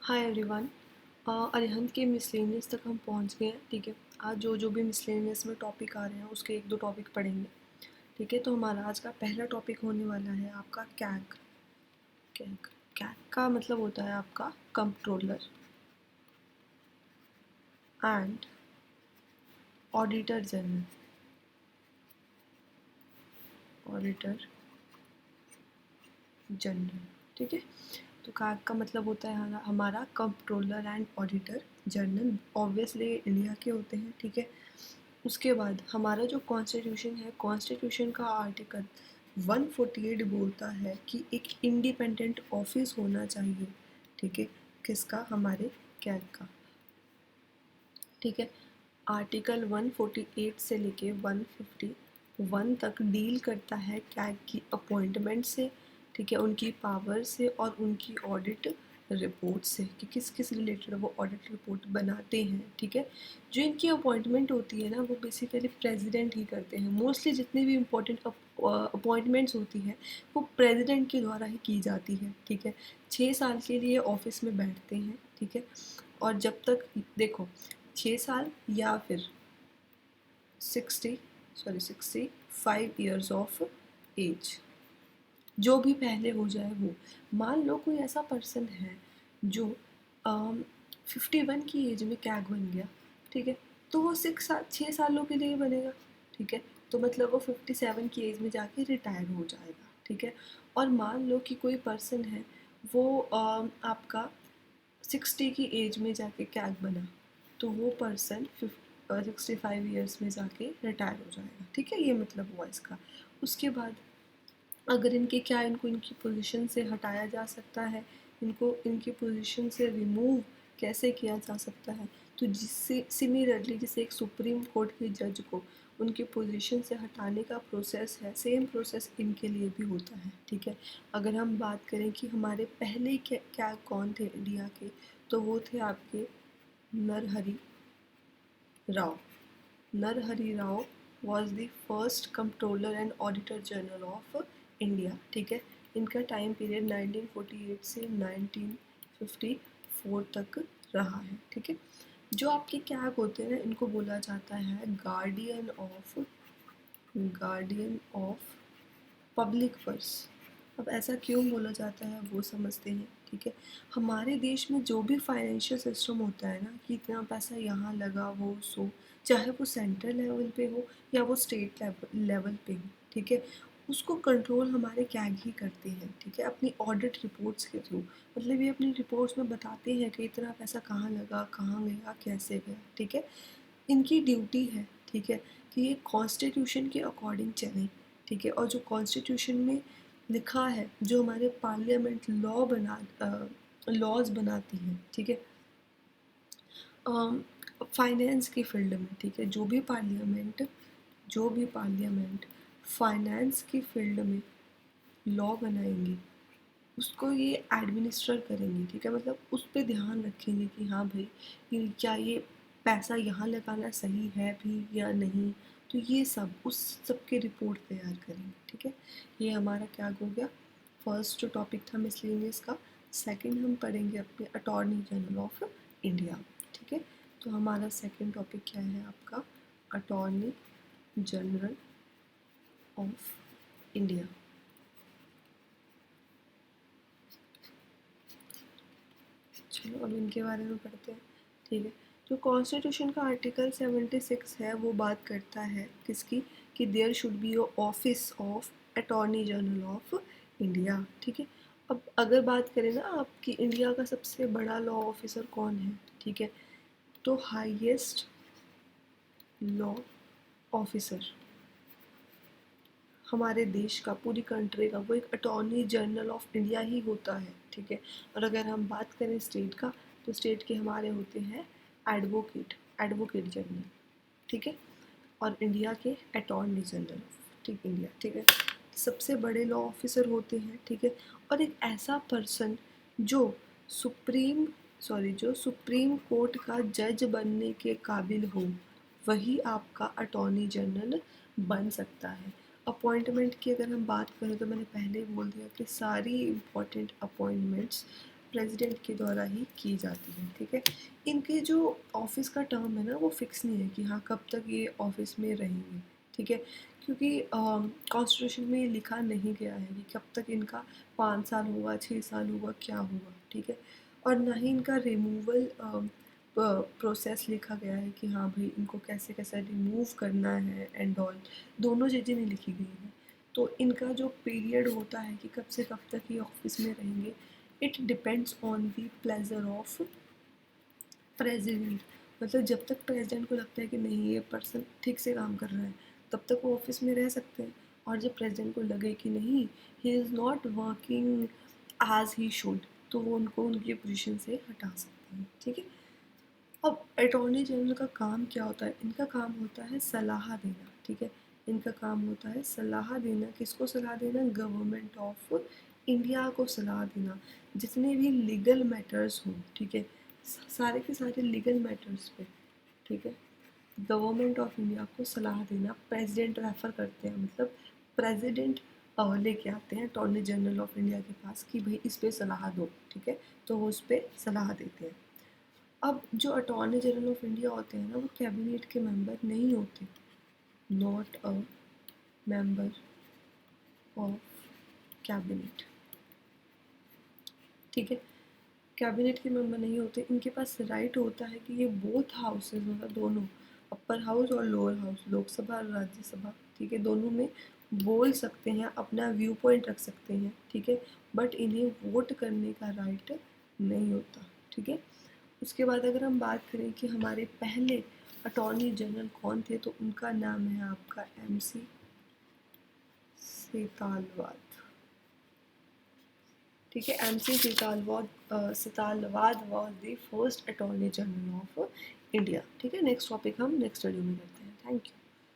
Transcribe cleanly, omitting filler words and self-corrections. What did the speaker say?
Hi everyone. Arihant के miscellaneous तक हम पहुंच गए हैं। ठीक है, आज जो भी मिसलेनियस में टॉपिक आ रहे हैं उसके एक दो टॉपिक पढ़ेंगे। ठीक है, तो हमारा आज का पहला टॉपिक होने वाला है आपका कैग। कैग कैग का मतलब होता है आपका controller and auditor general. Auditor general, ठीक है। तो कैग का मतलब होता है हमारा controller and auditor general. Obviously India के होते हैं, ठीक है। उसके बाद हमारा जो कॉन्स्टिट्यूशन है, कॉन्स्टिट्यूशन का आर्टिकल 148 बोलता है कि एक इंडिपेंडेंट ऑफिस होना चाहिए। ठीक है, किसका? हमारे कैग का। ठीक है, आर्टिकल 148 से लेके 151 तक डील करता है कैग की अपॉइंटमेंट से, ठीक है, उनकी पावर से और उनकी ऑडिट रिपोर्ट से कि किस किस रिलेटेड वो ऑडिट रिपोर्ट बनाते हैं। ठीक है, जो इनकी अपॉइंटमेंट होती है ना, वो बेसिकली प्रेसिडेंट ही करते हैं। मोस्टली जितनी भी इम्पोर्टेंट अपॉइंटमेंट्स होती हैं वो प्रेसिडेंट के द्वारा ही की जाती है। ठीक है, 6 साल के लिए ऑफिस में बैठते हैं। ठीक है, और जब तक देखो 6 साल या फिर 65 ईयर्स ऑफ एज, जो भी पहले हो जाए वो। मान लो कोई ऐसा पर्सन है जो 51 की एज में कैग बन गया, ठीक है, तो वो 6 सालों के लिए बनेगा। ठीक है, तो मतलब वो 57 की एज में जाके रिटायर हो जाएगा। ठीक है, और मान लो कि कोई पर्सन है वो आपका 60 की एज में जाके कैग बना, तो वो पर्सन 65 ईयर्स में जाके रिटायर हो जाएगा। ठीक है, ये मतलब हुआ इसका। उसके बाद अगर इनको इनकी पोजीशन से हटाया जा सकता है, इनको इनकी पोजीशन से रिमूव कैसे किया जा सकता है, तो जिससे सिमिलरली जैसे एक सुप्रीम कोर्ट के जज को उनकी पोजीशन से हटाने का प्रोसेस है, सेम प्रोसेस इनके लिए भी होता है। ठीक है, अगर हम बात करें कि हमारे पहले क्या कौन थे इंडिया के, तो वो थे आपके Narahari Rao. Narahari Rao was the first comptroller and auditor general of India. ठीक है, इनका टाइम पीरियड 1948 से 1954 तक रहा है। ठीक है, जो आपके कैग होते हैं ना, इनको बोला जाता है गार्डियन ऑफ पब्लिक पर्स। अब ऐसा क्यों बोला जाता है वो समझते हैं। ठीक है, हमारे देश में जो भी फाइनेंशियल सिस्टम होता है ना, कि इतना पैसा यहाँ लगा वो सो, चाहे वो सेंट्रल लेवल पे हो या वो स्टेट लेवल पे हो, ठीक है, उसको कंट्रोल हमारे कैग ही करते हैं। ठीक है, अपनी ऑडिट रिपोर्ट्स के थ्रू, मतलब ये अपनी रिपोर्ट्स में बताते हैं कि इतना पैसा कहाँ लगा, कहाँ गया, कैसे गया। ठीक है, इनकी ड्यूटी है, ठीक है, कि ये कॉन्स्टिट्यूशन के अकॉर्डिंग चलें। ठीक है, और जो कॉन्स्टिट्यूशन में लिखा है, जो हमारे पार्लियामेंट लॉज बनाती हैं, ठीक है, फाइनेंस की फील्ड में। ठीक है, जो भी पार्लियामेंट फाइनेंस की फील्ड में लॉ बनाएंगे, उसको ये एडमिनिस्टर करेंगे। ठीक है, मतलब उस पर ध्यान रखेंगे कि हाँ भाई, क्या ये पैसा यहाँ लगाना सही है भी या नहीं, तो ये सब उस सब के रिपोर्ट तैयार करेंगे। ठीक है, ये हमारा क्या हो गया, फर्स्ट जो टॉपिक था मिसलेनियस का। सेकंड हम पढ़ेंगे अपने अटॉर्नी जनरल ऑफ इंडिया। ठीक है, तो हमारा सेकंड टॉपिक क्या है आपका, अटॉर्नी जनरल ऑफ इंडिया। चलो अब इनके बारे में पढ़ते हैं। ठीक है, जो कॉन्स्टिट्यूशन का आर्टिकल 76 है वो बात करता है किसकी, कि there should be office of attorney general of India. ठीक है, अब अगर बात करें ना आपकी इंडिया का सबसे बड़ा लॉ ऑफिसर कौन है, ठीक है, तो हाईएस्ट लॉ ऑफिसर हमारे देश का, पूरी कंट्री का, वो एक अटॉर्नी जनरल ऑफ इंडिया ही होता है। ठीक है, और अगर हम बात करें स्टेट का, तो स्टेट के हमारे होते हैं एडवोकेट जनरल। ठीक है, और इंडिया के अटॉर्नी जनरल ठीक इंडिया। ठीक है, सबसे बड़े लॉ ऑफिसर होते हैं। ठीक है, और एक ऐसा पर्सन जो सुप्रीम जो सुप्रीम कोर्ट का जज बनने के काबिल हो, वही आपका अटॉर्नी जनरल बन सकता है। अपॉइंटमेंट की अगर हम बात करें, तो मैंने पहले ही बोल दिया कि सारी इम्पोर्टेंट अपॉइंटमेंट्स प्रेसिडेंट के द्वारा ही की जाती है, ठीक है। इनके जो ऑफिस का टर्म है ना वो फिक्स नहीं है कि हाँ कब तक ये ऑफिस में रहेंगे, ठीक है, क्योंकि कॉन्स्टिट्यूशन में ये लिखा नहीं गया है कि कब तक इनका 5 साल होगा, 6 साल होगा, क्या होगा, ठीक है। और ना ही इनका रिमूवल प्रोसेस लिखा गया है कि हाँ भाई इनको कैसे कैसे रिमूव करना है एंड ऑल, दोनों चीज़ें नहीं लिखी गई हैं। तो इनका जो पीरियड होता है कि कब से कब तक ये ऑफिस में रहेंगे, it depends on the pleasure of president. मतलब जब तक प्रेसिडेंट को लगता है कि नहीं ये पर्सन ठीक से काम कर रहा है, तब तक वो ऑफिस में रह सकते हैं। और जब प्रेसिडेंट को लगे कि नहीं he is not working as he should, तो वो उनको उनकी पोजीशन से हटा सकते हैं, ठीक है। अब अटॉर्नी जनरल का काम क्या होता है, इनका काम होता है सलाह देना, ठीक है। इनका काम होता है सलाह देना, किसको सलाह देना, गवर्नमेंट ऑफ इंडिया को सलाह देना, जितने भी लीगल मैटर्स हों, ठीक है, सारे के सारे लीगल मैटर्स पे, ठीक है, गवर्नमेंट ऑफ इंडिया को सलाह देना। प्रेसिडेंट रेफर करते हैं, मतलब प्रेसिडेंट लेके आते हैं अटॉर्नी जनरल ऑफ इंडिया के पास कि भाई इस पे सलाह दो, ठीक है, तो वो उस पर सलाह देते हैं। अब जो अटॉर्नी जनरल ऑफ इंडिया होते हैं ना वो कैबिनेट के मेंबर नहीं होते, not a member of cabinet, ठीक है। कैबिनेट के मेंबर नहीं होते, इनके पास राइट होता है कि ये बोथ हाउसेज, मतलब दोनों, अपर हाउस और लोअर हाउस, लोकसभा और राज्यसभा, ठीक है, दोनों में बोल सकते हैं, अपना व्यू पॉइंट रख सकते हैं, ठीक है, बट इन्हें वोट करने का राइट नहीं होता, ठीक है। उसके बाद अगर हम बात करें कि हमारे पहले अटॉर्नी जनरल कौन थे, तो उनका नाम है आपका MC सेतालवाद, ठीक है। MC Setalvad was the first attorney general of India, ठीक है। नेक्स्ट टॉपिक हम नेक्स्ट वीडियो में करते हैं। Thank you.